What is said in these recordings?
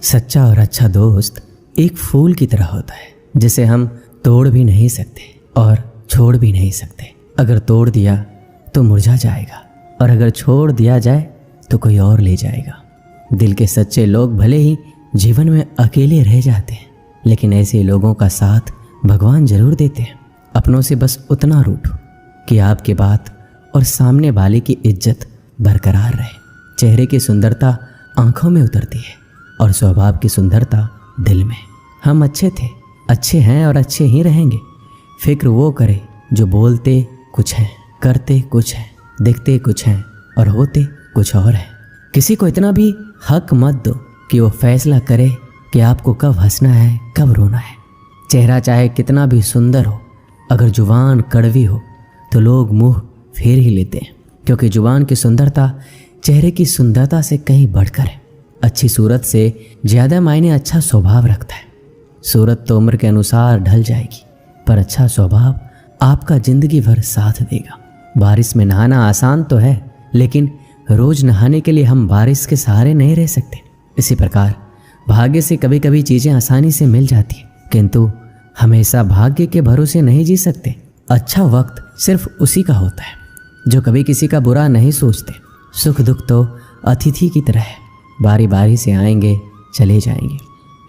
सच्चा और अच्छा दोस्त एक फूल की तरह होता है जिसे हम तोड़ भी नहीं सकते और छोड़ भी नहीं सकते। अगर तोड़ दिया तो मुरझा जाएगा और अगर छोड़ दिया जाए तो कोई और ले जाएगा। दिल के सच्चे लोग भले ही जीवन में अकेले रह जाते हैं, लेकिन ऐसे लोगों का साथ भगवान जरूर देते हैं। अपनों से बस उतना रूठो कि आपके बात और सामने वाले की इज्जत बरकरार रहे। चेहरे की सुंदरता आंखों में उतरती है और स्वभाव की सुंदरता दिल में। हम अच्छे थे, अच्छे हैं और अच्छे ही रहेंगे। फिक्र वो करे जो बोलते कुछ हैं, करते कुछ हैं, दिखते कुछ हैं और होते कुछ और हैं। किसी को इतना भी हक मत दो कि वो फैसला करे कि आपको कब हंसना है, कब रोना है। चेहरा चाहे कितना भी सुंदर हो, अगर जुबान कड़वी हो तो लोग मुंह फेर ही लेते हैं, क्योंकि जुबान की सुंदरता चेहरे की सुंदरता से कहीं बढ़कर है। अच्छी सूरत से ज़्यादा मायने अच्छा स्वभाव रखता है। सूरत तो उम्र के अनुसार ढल जाएगी, पर अच्छा स्वभाव आपका जिंदगी भर साथ देगा। बारिश में नहाना आसान तो है, लेकिन रोज नहाने के लिए हम बारिश के सहारे नहीं रह सकते। इसी प्रकार भाग्य से कभी कभी चीज़ें आसानी से मिल जाती हैं, किंतु हमेशा भाग्य के भरोसे नहीं जी सकते। अच्छा वक्त सिर्फ उसी का होता है जो कभी किसी का बुरा नहीं सोचते। सुख दुख तो अतिथि की तरह है, बारी बारी से आएंगे चले जाएंगे।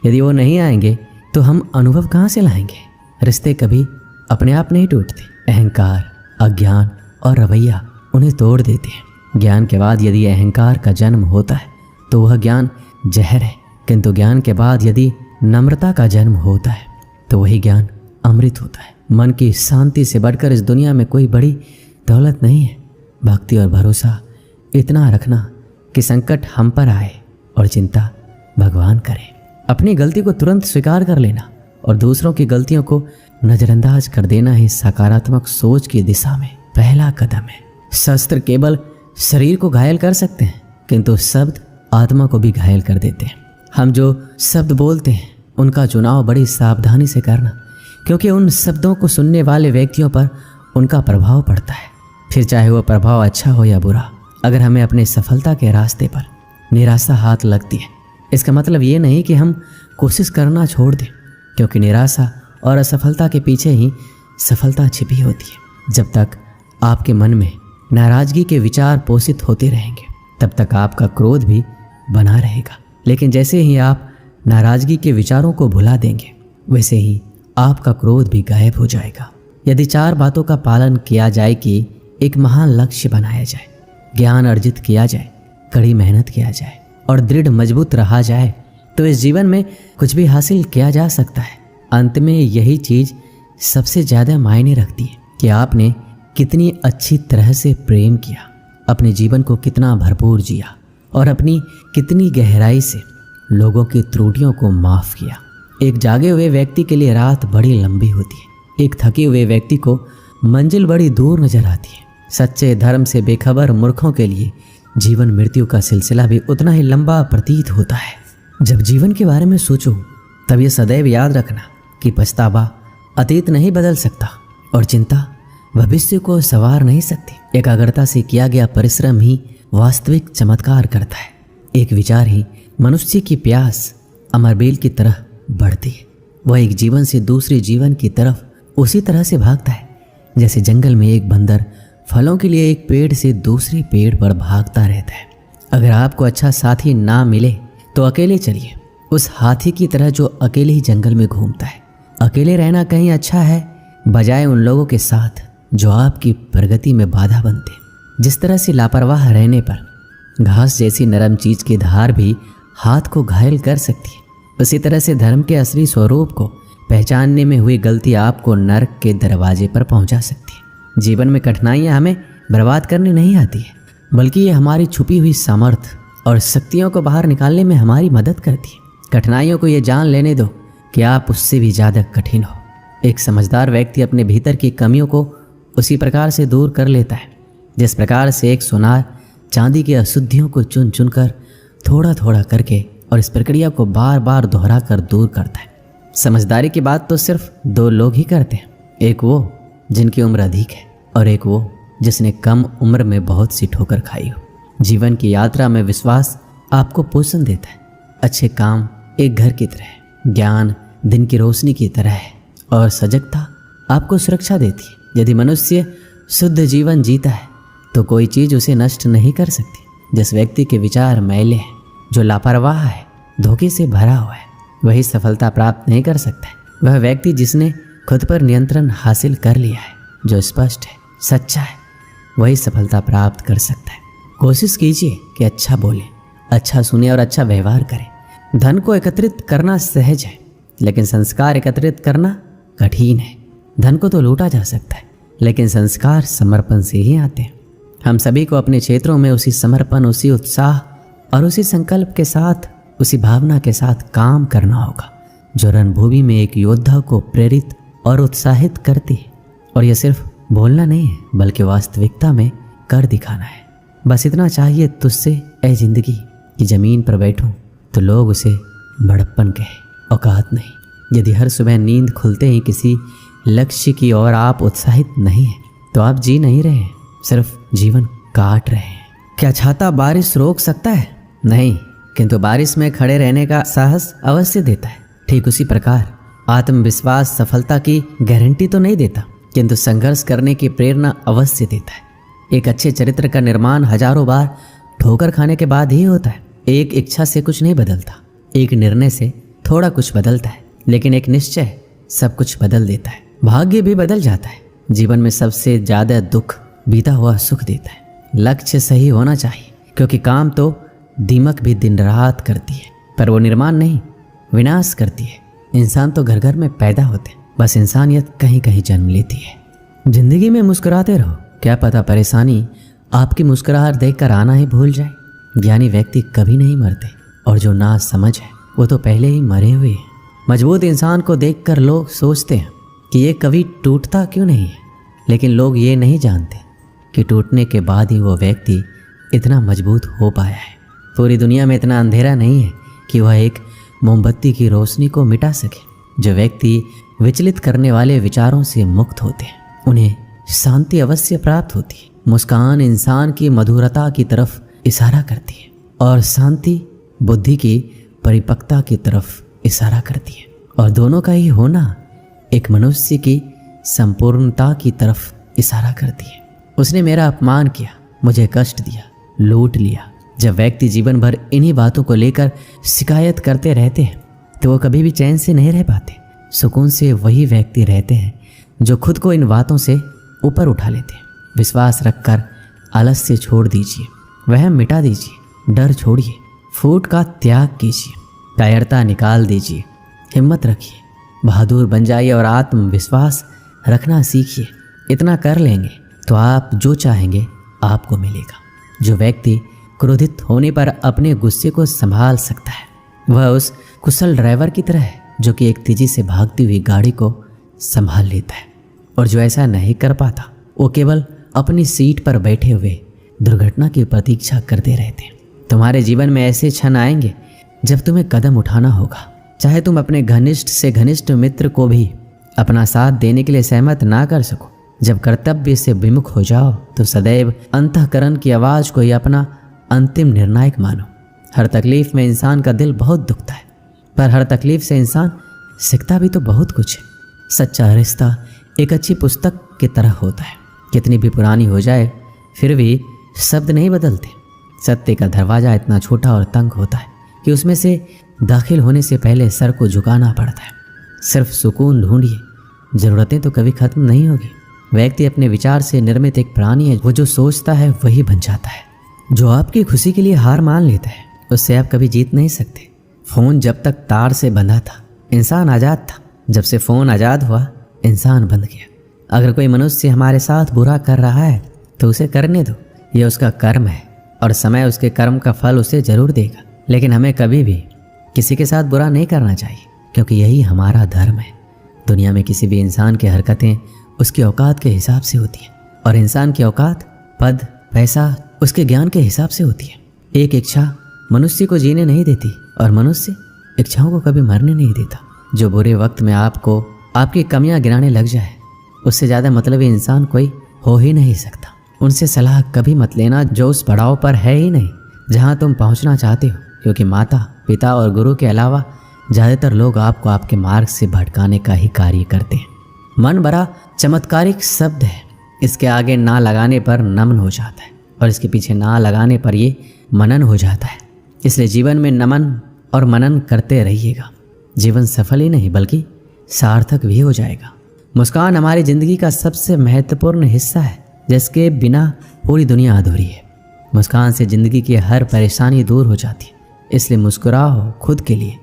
यदि वो नहीं आएंगे तो हम अनुभव कहाँ से लाएंगे। रिश्ते कभी अपने आप नहीं टूटते। अहंकार, अज्ञान और रवैया उन्हें तोड़ देते हैं। ज्ञान के बाद यदि अहंकार का जन्म होता है तो वह ज्ञान जहर है, किंतु ज्ञान के बाद यदि नम्रता का जन्म होता है तो वही ज्ञान अमृत होता है। मन की शांति से बढ़कर इस दुनिया में कोई बड़ी दौलत नहीं है। भक्ति और भरोसा इतना रखना कि संकट हम पर आए और चिंता भगवान करे। अपनी गलती को तुरंत स्वीकार कर लेना और दूसरों की गलतियों को नज़रअंदाज कर देना ही सकारात्मक सोच की दिशा में पहला कदम है। शस्त्र केवल शरीर को घायल कर सकते हैं, किंतु शब्द आत्मा को भी घायल कर देते हैं। हम जो शब्द बोलते हैं उनका चुनाव बड़ी सावधानी से करना, क्योंकि उन शब्दों को सुनने वाले व्यक्तियों पर उनका प्रभाव पड़ता है, फिर चाहे वह प्रभाव अच्छा हो या बुरा। अगर हमें अपने सफलता के रास्ते पर निराशा हाथ लगती है, इसका मतलब ये नहीं कि हम कोशिश करना छोड़ दें, क्योंकि निराशा और असफलता के पीछे ही सफलता छिपी होती है। जब तक आपके मन में नाराज़गी के विचार पोषित होते रहेंगे, तब तक आपका क्रोध भी बना रहेगा। लेकिन जैसे ही आप नाराज़गी के विचारों को भुला देंगे, वैसे ही आपका क्रोध भी गायब हो जाएगा। यदि 4 बातों का पालन किया जाए कि एक महान लक्ष्य बनाया जाए, ज्ञान अर्जित किया जाए, कड़ी मेहनत किया जाए और दृढ़ मजबूत रहा जाए, तो इस जीवन में कुछ भी हासिल किया जा सकता है। अंत में यही चीज़ सबसे ज़्यादा मायने रखती है कि आपने कितनी अच्छी तरह से प्रेम किया, अपने जीवन को कितना भरपूर जिया और अपनी कितनी गहराई से लोगों की त्रुटियों को माफ़ किया। एक जागे हुए व्यक्ति के लिए रात बड़ी लंबी होती है, एक थके हुए व्यक्ति को मंजिल बड़ी दूर नजर आती है। सच्चे धर्म से बेखबर मूर्खों के लिए जीवन मृत्यु का सिलसिला भी उतना ही लंबा प्रतीत होता है। जब जीवन के बारे में सोचो तब ये सदैव याद रखना कि पछतावा अतीत नहीं बदल सकता और चिंता भविष्य को संवार नहीं सकती। एकाग्रता से किया गया परिश्रम ही वास्तविक चमत्कार करता है। एक विचार ही मनुष्य की प्यास अमरबेल की तरह बढ़ती है। वह एक जीवन से दूसरे जीवन की तरफ उसी तरह से भागता है जैसे जंगल में एक बंदर फलों के लिए एक पेड़ से दूसरे पेड़ पर भागता रहता है। अगर आपको अच्छा साथी ना मिले तो अकेले चलिए, उस हाथी की तरह जो अकेले ही जंगल में घूमता है। अकेले रहना कहीं अच्छा है, बजाय उन लोगों के साथ जो आपकी प्रगति में बाधा बनते हैं। जिस तरह से लापरवाह रहने पर घास जैसी नरम चीज की धार भी हाथ को घायल कर सकती है, उसी तरह से धर्म के असली स्वरूप को पहचानने में हुई गलती आपको नर्क के दरवाजे पर पहुंचा सकती है। जीवन में कठिनाइयां हमें बर्बाद करने नहीं आती है, बल्कि ये हमारी छुपी हुई सामर्थ्य और शक्तियों को बाहर निकालने में हमारी मदद करती है। कठिनाइयों को ये जान लेने दो कि आप उससे भी ज़्यादा कठिन हो। एक समझदार व्यक्ति अपने भीतर की कमियों को उसी प्रकार से दूर कर लेता है जिस प्रकार से एक सुनार चांदी की अशुद्धियों को चुन चुन कर थोड़ा थोड़ा करके और इस प्रक्रिया को बार बार दोहरा कर दूर करता है। समझदारी की बात तो सिर्फ 2 लोग ही करते हैं, एक वो जिनकी उम्र अधिक है और एक वो जिसने कम उम्र में बहुत सी ठोकर खाई हो। जीवन की यात्रा में विश्वास आपको पोषण देता है। अच्छे काम एक घर की तरह, ज्ञान दिन की रोशनी की तरह है और सजगता आपको सुरक्षा देती है। यदि मनुष्य शुद्ध जीवन जीता है तो कोई चीज़ उसे नष्ट नहीं कर सकती। जिस व्यक्ति के विचार मैले हैं, जो लापरवाह है, धोखे से भरा हुआ है, वही सफलता प्राप्त नहीं कर सकता है। वह व्यक्ति जिसने खुद पर नियंत्रण हासिल कर लिया है, जो स्पष्ट है, सच्चा है, वही सफलता प्राप्त कर सकता है। कोशिश कीजिए कि अच्छा बोलें, अच्छा सुने और अच्छा व्यवहार करें। धन को एकत्रित करना सहज है, लेकिन संस्कार एकत्रित करना कठिन है। धन को तो लूटा जा सकता है, लेकिन संस्कार समर्पण से ही आते हैं। हम सभी को अपने क्षेत्रों में उसी समर्पण, उसी उत्साह और उसी संकल्प के साथ, उसी भावना के साथ काम करना होगा जो रणभूमि में एक योद्धा को प्रेरित और उत्साहित करती है। और यह सिर्फ बोलना नहीं है, बल्कि वास्तविकता में कर दिखाना है। बस इतना चाहिए तुझसे ऐ जिंदगी कि ज़मीन पर बैठूं तो लोग उसे बड़प्पन कहे, औकात नहीं। यदि हर सुबह नींद खुलते ही किसी लक्ष्य की ओर आप उत्साहित नहीं हैं, तो आप जी नहीं रहे हैं, सिर्फ जीवन काट रहे हैं। क्या छाता बारिश रोक सकता है? नहीं, किंतु बारिश में खड़े रहने का साहस अवश्य देता है। ठीक उसी प्रकार आत्मविश्वास सफलता की गारंटी तो नहीं देता, किंतु संघर्ष करने की प्रेरणा अवश्य देता है। एक अच्छे चरित्र का निर्माण हजारों बार ठोकर खाने के बाद ही होता है। एक इच्छा से कुछ नहीं बदलता, एक निर्णय से थोड़ा कुछ बदलता है, लेकिन एक निश्चय सब कुछ बदल देता है। भाग्य भी बदल जाता है। जीवन में सबसे ज्यादा दुख बीता हुआ सुख देता है। लक्ष्य सही होना चाहिए, क्योंकि काम तो दीमक भी दिन रात करती है, पर वो निर्माण नहीं, विनाश करती है। इंसान तो घर घर में पैदा होते हैं, बस इंसानियत कहीं कहीं जन्म लेती है। जिंदगी में मुस्कुराते रहो, क्या पता परेशानी आपकी मुस्कुराहट देखकर आना ही भूल जाए। ज्ञानी व्यक्ति कभी नहीं मरते, और जो ना समझ है वो तो पहले ही मरे हुए हैं। मजबूत इंसान को देखकर लोग सोचते हैं कि ये कभी टूटता क्यों नहीं है, लेकिन लोग ये नहीं जानते कि टूटने के बाद ही वो व्यक्ति इतना मजबूत हो पाया है। पूरी दुनिया में इतना अंधेरा नहीं है कि वह एक मोमबत्ती की रोशनी को मिटा सके। जो व्यक्ति विचलित करने वाले विचारों से मुक्त होते हैं, उन्हें शांति अवश्य प्राप्त होती है। मुस्कान इंसान की मधुरता की तरफ इशारा करती है, और शांति बुद्धि की परिपक्वता की तरफ इशारा करती है। और दोनों का ही होना एक मनुष्य की संपूर्णता की तरफ इशारा करती है। उसने मेरा अपमान किया, मुझे कष्ट दिया, लूट लिया। जब व्यक्ति जीवन भर इन्हीं बातों को लेकर शिकायत करते रहते हैं, तो वो कभी भी चैन से नहीं रह पाते। सुकून से वही व्यक्ति रहते हैं जो खुद को इन बातों से ऊपर उठा लेते हैं। विश्वास रखकर आलस्य छोड़ दीजिए, वह मिटा दीजिए, डर छोड़िए, फूट का त्याग कीजिए, कायरता निकाल दीजिए, हिम्मत रखिए, बहादुर बन जाइए और आत्मविश्वास रखना सीखिए। इतना कर लेंगे तो आप जो चाहेंगे आपको मिलेगा। जो व्यक्ति क्रोधित होने पर अपने गुस्से को संभाल सकता है, वह उस कुशल ड्राइवर की तरह है जो कि एक तेजी से भागती हुई गाड़ी को संभाल लेता है। और जो ऐसा नहीं कर पाता, वो केवल अपनी सीट पर बैठे हुए दुर्घटना की प्रतीक्षा करते रहते हैं। तुम्हारे जीवन में ऐसे क्षण आएंगे जब तुम्हें कदम उठाना होगा, चाहे तुम अपने घनिष्ठ से घनिष्ठ मित्र को भी अपना साथ देने के लिए सहमत ना कर सको। जब कर्तव्य से विमुख हो जाओ तो सदैव अंतःकरण की आवाज़ को ही अपना अंतिम निर्णायक मानो। हर तकलीफ में इंसान का दिल बहुत दुखता है, पर हर तकलीफ से इंसान सीखता भी तो बहुत कुछ है। सच्चा रिश्ता एक अच्छी पुस्तक की तरह होता है, कितनी भी पुरानी हो जाए फिर भी शब्द नहीं बदलते। सत्य का दरवाज़ा इतना छोटा और तंग होता है कि उसमें से दाखिल होने से पहले सर को झुकाना पड़ता है। सिर्फ सुकून ढूंढिए, ज़रूरतें तो कभी खत्म नहीं होगी। व्यक्ति अपने विचार से निर्मित एक प्राणी है, वो जो सोचता है वही बन जाता है। जो आपकी खुशी के लिए हार मान लेता है, उससे आप कभी जीत नहीं सकते। फ़ोन जब तक तार से बंधा था, इंसान आज़ाद था। जब से फ़ोन आज़ाद हुआ, इंसान बंध गया। अगर कोई मनुष्य हमारे साथ बुरा कर रहा है तो उसे करने दो, ये उसका कर्म है और समय उसके कर्म का फल उसे जरूर देगा। लेकिन हमें कभी भी किसी के साथ बुरा नहीं करना चाहिए, क्योंकि यही हमारा धर्म है। दुनिया में किसी भी इंसान की हरकतें उसकी औकात के हिसाब से होती हैं, और इंसान की औकात पद, पैसा उसके ज्ञान के हिसाब से होती है। एक इच्छा मनुष्य को जीने नहीं देती, और मनुष्य इच्छाओं को कभी मरने नहीं देता। जो बुरे वक्त में आपको आपकी कमियां गिनाने लग जाए, उससे ज़्यादा मतलबी इंसान कोई हो ही नहीं सकता। उनसे सलाह कभी मत लेना जो उस पड़ाव पर है ही नहीं जहाँ तुम पहुँचना चाहते हो, क्योंकि माता, पिता और गुरु के अलावा ज़्यादातर लोग आपको आपके मार्ग से भटकाने का ही कार्य करते हैं। मन बड़ा चमत्कारिक शब्द है, इसके आगे ना लगाने पर नमन हो जाता है और इसके पीछे ना लगाने पर ये मनन हो जाता है। इसलिए जीवन में नमन और मनन करते रहिएगा। जीवन सफल ही नहीं बल्कि सार्थक भी हो जाएगा। मुस्कान हमारी ज़िंदगी का सबसे महत्वपूर्ण हिस्सा है, जिसके बिना पूरी दुनिया अधूरी है। मुस्कान से ज़िंदगी की हर परेशानी दूर हो जाती है। इसलिए मुस्कुराओ खुद के लिए,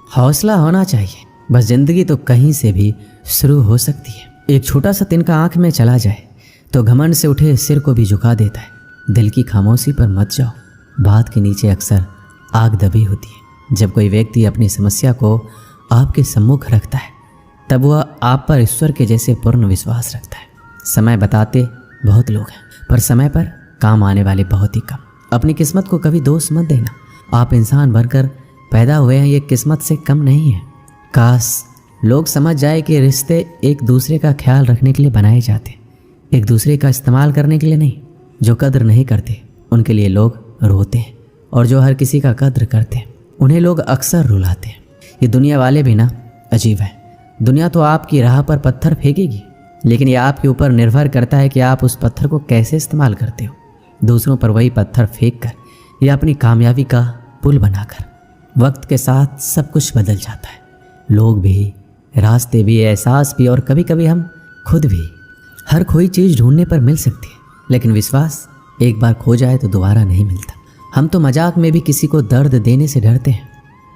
हौसला होना चाहिए। बस ज़िंदगी तो कहीं से भी शुरू हो सकती है। एक छोटा सा तिनका आँख में चला जाए तो घमंड से उठे सिर को भी झुका देता है। दिल की खामोशी पर मत जाओ, बात के नीचे अक्सर आग दबी होती है। जब कोई व्यक्ति अपनी समस्या को आपके सम्मुख रखता है तब वह आप पर ईश्वर के जैसे पूर्ण विश्वास रखता है। समय बताते बहुत लोग हैं, पर समय पर काम आने वाले बहुत ही कम। अपनी किस्मत को कभी दोष मत देना। आप इंसान बनकर पैदा हुए हैं, ये किस्मत से कम नहीं है। काश लोग समझ जाए कि रिश्ते एक दूसरे का ख्याल रखने के लिए बनाए जाते, एक दूसरे का इस्तेमाल करने के लिए नहीं। जो कद्र नहीं करते उनके लिए लोग रोते हैं, और जो हर किसी का कद्र करते हैं उन्हें लोग अक्सर रुलाते हैं। ये दुनिया वाले भी ना अजीब है। दुनिया तो आपकी राह पर पत्थर फेंकेगी, लेकिन ये आपके ऊपर निर्भर करता है कि आप उस पत्थर को कैसे इस्तेमाल करते हो। दूसरों पर वही पत्थर फेंक कर या अपनी कामयाबी का पुल बनाकर। वक्त के साथ सब कुछ बदल जाता है, लोग भी, रास्ते भी, एहसास भी, और कभी कभी हम खुद भी। हर खोई चीज़ ढूंढने पर मिल सकती है, लेकिन विश्वास एक बार खो जाए तो दोबारा नहीं मिलता। हम तो मजाक में भी किसी को दर्द देने से डरते हैं।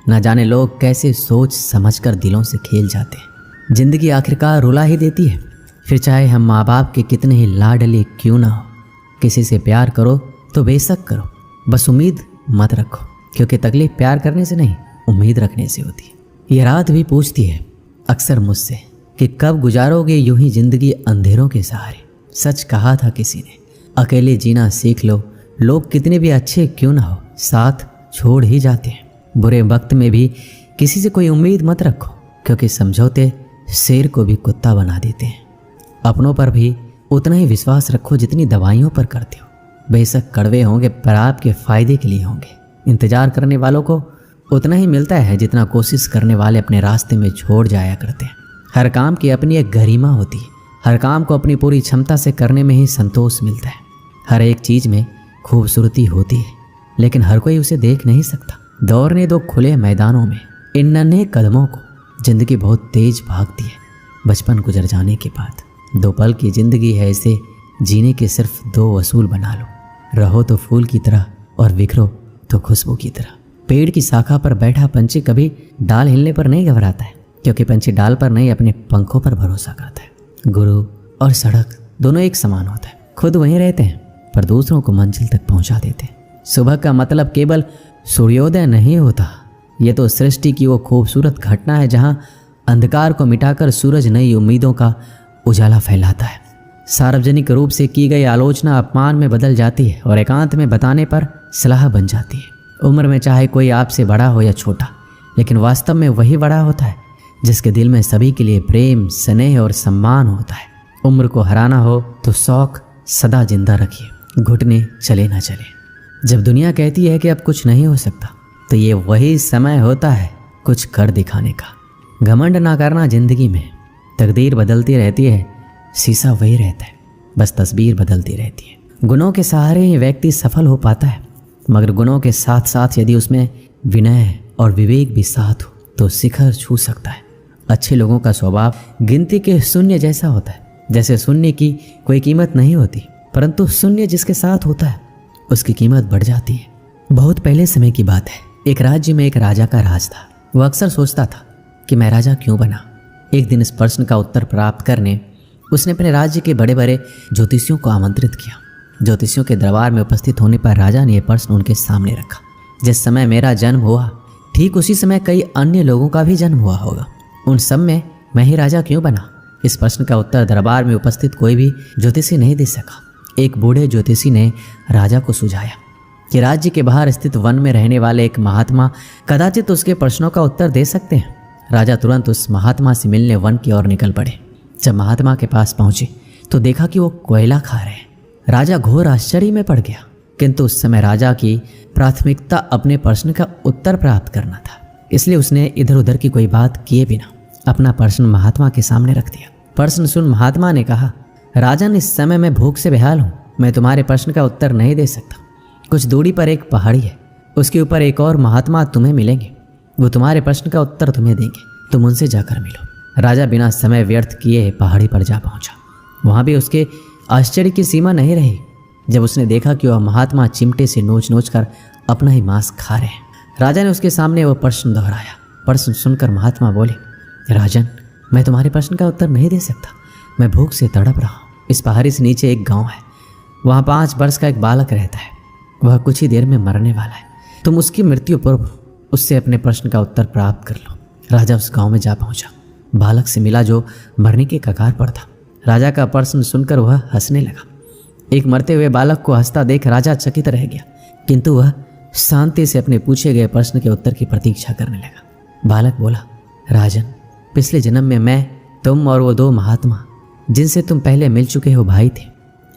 ना जाने लोग कैसे सोच समझकर दिलों से खेल जाते हैं। जिंदगी आखिरकार रुला ही देती है, फिर चाहे हम माँ बाप के कितने ही लाडले क्यों ना हो। किसी से प्यार करो तो बेशक करो, बस उम्मीद मत रखो, क्योंकि तकलीफ प्यार करने से नहीं उम्मीद रखने से होती है। ये रात भी पूछती है अक्सर मुझसे कि कब गुजारोगे यूं ही ज़िंदगी अंधेरों के सहारे। सच कहा था किसी ने, अकेले जीना सीख लो, लोग कितने भी अच्छे क्यों ना हो साथ छोड़ ही जाते हैं। बुरे वक्त में भी किसी से कोई उम्मीद मत रखो, क्योंकि समझौते शेर को भी कुत्ता बना देते हैं। अपनों पर भी उतना ही विश्वास रखो जितनी दवाइयों पर करते हो। बेशक कड़वे होंगे पर आपके फ़ायदे के लिए होंगे। इंतज़ार करने वालों को उतना ही मिलता है जितना कोशिश करने वाले अपने रास्ते में छोड़ जाया करते हैं। हर काम की अपनी एक गरिमा होती है। हर काम को अपनी पूरी क्षमता से करने में ही संतोष मिलता है। हर एक चीज़ में खूबसूरती होती है, लेकिन हर कोई उसे देख नहीं सकता। दौड़ने दो खुले मैदानों में इन नन्हे कदमों को, जिंदगी बहुत तेज भागती है बचपन गुजर जाने के बाद। 2 पल की जिंदगी है, इसे जीने के सिर्फ 2 वसूल बना लो। रहो तो फूल की तरह और बिखरो तो खुशबू की तरह। पेड़ की शाखा पर बैठा पंछी कभी डाल हिलने पर नहीं घबराता है, क्योंकि पंछी डाल पर नहीं अपने पंखों पर भरोसा करता है। गुरु और सड़क दोनों एक समान होता है। खुद वहीं रहते हैं पर दूसरों को मंजिल तक पहुंचा देते हैं। सुबह का मतलब केवल सूर्योदय नहीं होता, ये तो सृष्टि की वो खूबसूरत घटना है जहां अंधकार को मिटाकर सूरज नई उम्मीदों का उजाला फैलाता है। सार्वजनिक रूप से की गई आलोचना अपमान में बदल जाती है और एकांत में बताने पर सलाह बन जाती है। उम्र में चाहे कोई आपसे बड़ा हो या छोटा, लेकिन वास्तव में वही बड़ा होता है जिसके दिल में सभी के लिए प्रेम, स्नेह और सम्मान होता है। उम्र को हराना हो तो शौक सदा जिंदा रखिए, घुटने चले ना चले। जब दुनिया कहती है कि अब कुछ नहीं हो सकता, तो ये वही समय होता है कुछ कर दिखाने का। घमंड ना करना जिंदगी में। तकदीर बदलती रहती है, शीशा वही रहता है, बस तस्वीर बदलती रहती है। गुणों के सहारे ही व्यक्ति सफल हो पाता है, मगर गुणों के साथ साथ यदि उसमें विनय और विवेक भी साथ हो तो शिखर छू सकता है। अच्छे लोगों का स्वभाव गिनती के शून्य जैसा होता है। जैसे शून्य की कोई कीमत नहीं होती, परंतु शून्य जिसके साथ होता है उसकी कीमत बढ़ जाती है। बहुत पहले समय की बात है, एक राज्य में एक राजा का राज था। वह अक्सर सोचता था कि मैं राजा क्यों बना। एक दिन इस प्रश्न का उत्तर प्राप्त करने उसने अपने राज्य के बड़े बड़े ज्योतिषियों को आमंत्रित किया। ज्योतिषियों के दरबार में उपस्थित होने पर राजा ने यह प्रश्न उनके सामने रखा, जिस समय मेरा जन्म हुआ ठीक उसी समय कई अन्य लोगों का भी जन्म हुआ होगा, उन सब में मैं ही राजा क्यों बना। इस प्रश्न का उत्तर दरबार में उपस्थित कोई भी ज्योतिषी नहीं दे सका। एक बूढ़े ज्योतिषी ने राजा को सुझाया कि राज्य के बाहर स्थित वन में रहने वाले एक महात्मा कदाचित उसके प्रश्नों का उत्तर दे सकते हैं। राजा तुरंत उस महात्मा से मिलने वन की ओर निकल पड़े। जब महात्मा के पास पहुंचे तो देखा कि वो कोयला खा रहे हैं। राजा घोर आश्चर्य में पड़ गया, किंतु उस समय राजा की प्राथमिकता अपने प्रश्न का उत्तर प्राप्त करना था। इसलिए उसने इधर उधर की कोई बात किए बिना अपना प्रश्न महात्मा के सामने रख दिया। प्रश्न सुन महात्मा ने कहा, राजन, इस समय मैं भूख से बेहाल हूँ, मैं तुम्हारे प्रश्न का उत्तर नहीं दे सकता। कुछ दूरी पर एक पहाड़ी है, उसके ऊपर एक और महात्मा तुम्हें मिलेंगे, वो तुम्हारे प्रश्न का उत्तर तुम्हें देंगे, तुम उनसे जाकर मिलो। राजा बिना समय व्यर्थ किए पहाड़ी पर जा पहुंचा। वहां भी उसके आश्चर्य की सीमा नहीं रही जब उसने देखा कि वह महात्मा चिमटे से नोच नोच कर अपना ही मांस खा रहे हैं। राजा ने उसके सामने वह प्रश्न दोहराया। प्रश्न सुनकर महात्मा बोले, राजन, मैं तुम्हारे प्रश्न का उत्तर नहीं दे सकता, मैं भूख से तड़प रहा हूँ। इस पहाड़ी से नीचे एक गाँव है, वहाँ 5 वर्ष का एक बालक रहता है, वह कुछ ही देर में मरने वाला है। तुम उसकी मृत्यु पूर्व उससे अपने प्रश्न का उत्तर प्राप्त कर लो। राजा उस गांव में जा पहुंचा, बालक से मिला जो मरने के कगार पर था। राजा का प्रश्न सुनकर वह हंसने लगा। एक मरते हुए बालक को हंसता देख राजा चकित रह गया, किंतु वह शांति से अपने पूछे गए प्रश्न के उत्तर की प्रतीक्षा करने लगा। बालक बोला, राजन, पिछले जन्म में मैं, तुम और वो 2 महात्मा जिनसे तुम पहले मिल चुके हो भाई थे।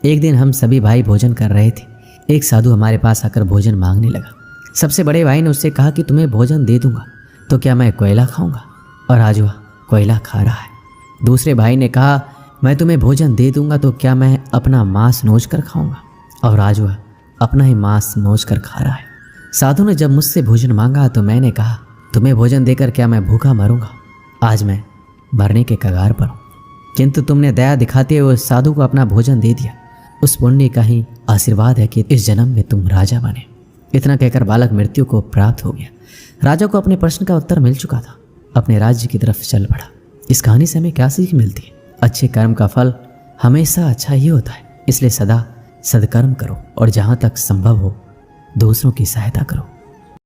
एक दिन हम सभी भाई भोजन कर रहे थे, एक साधु हमारे पास आकर भोजन मांगने लगा। सबसे बड़े भाई ने उससे कहा कि तुम्हें भोजन दे दूंगा तो क्या मैं कोयला खाऊंगा, और आज वह कोयला खा रहा है। दूसरे भाई ने कहा, मैं तुम्हें भोजन दे दूंगा तो क्या मैं अपना मांस नोच कर खाऊंगा, और आज वह अपना ही मांस नोच कर खा रहा है। साधु ने जब मुझसे भोजन मांगा तो मैंने कहा, तुम्हें भोजन देकर क्या मैं भूखा मरूंगा, आज मैं मरने के कगार पर हूँ। किंतु तुमने दया दिखाते हुए उस साधु को अपना भोजन दे दिया, उस पुण्य का ही आशीर्वाद है कि इस जन्म में तुम राजा बने। इतना कहकर बालक मृत्यु को प्राप्त हो गया। राजा को अपने प्रश्न का उत्तर मिल चुका था, अपने राज्य की तरफ चल पड़ा। इस कहानी से हमें क्या सीख मिलती है? अच्छे कर्म का फल हमेशा अच्छा ही होता है, इसलिए सदा सदकर्म करो और जहाँ तक संभव हो दूसरों की सहायता करो।